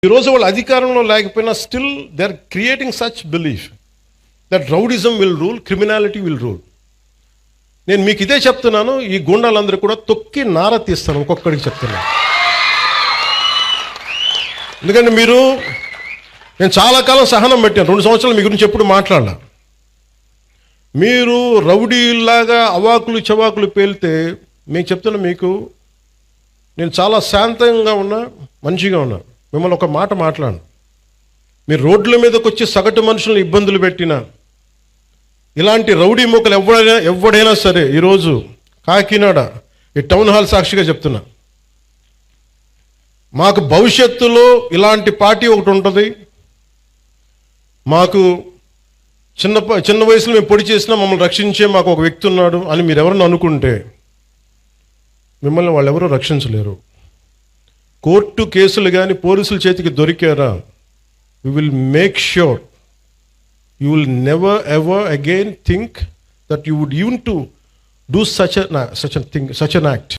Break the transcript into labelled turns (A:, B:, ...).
A: ఈరోజు వాళ్ళు అధికారంలో లేకపోయినా still they are creating such belief that rowdyism will rule, criminality will rule. నేను మీకు ఇదే చెప్తున్నాను, ఈ గుండాలందరూ కూడా తొక్కి నార తీస్తాను, ఒక్కొక్కడికి చెప్తున్నాను. ఎందుకంటే నేను చాలా కాలం సహనం పెట్టాను, 2 సంవత్సరాలు మీ గురించి ఎప్పుడు మాట్లాడాల. మీరు రౌడీలాగా అవాకులు చవాకులు పేలితే మీకు చెప్తున్నా, మీకు నేను చాలా శాంతంగా ఉన్నా, మంచిగా ఉన్నా. మిమ్మల్ని ఒక మాట మాట్లాడను. మీరు రోడ్ల మీదకి వచ్చి సగటు మనుషులను ఇబ్బందులు పెట్టినా, ఇలాంటి రౌడీ మూకలు ఎవడైనా సరే, ఈరోజు కాకినాడ ఈ టౌన్ హాల్ సాక్షిగా చెప్తున్నా, మాకు భవిష్యత్తులో ఇలాంటి పార్టీ ఒకటి ఉంటుంది. మాకు చిన్న వయసులో మేము పొడి చేసినా మమ్మల్ని రక్షించే మాకు ఒక వ్యక్తి ఉన్నాడు అని మీరు ఎవరన్నా అనుకుంటే, మిమ్మల్ని వాళ్ళు ఎవరూ రక్షించలేరు. కోర్టు కేసులు కానీ పోలీసుల చేతికి దొరికారా, we will make sure you will never ever again think that you would even to do such an act.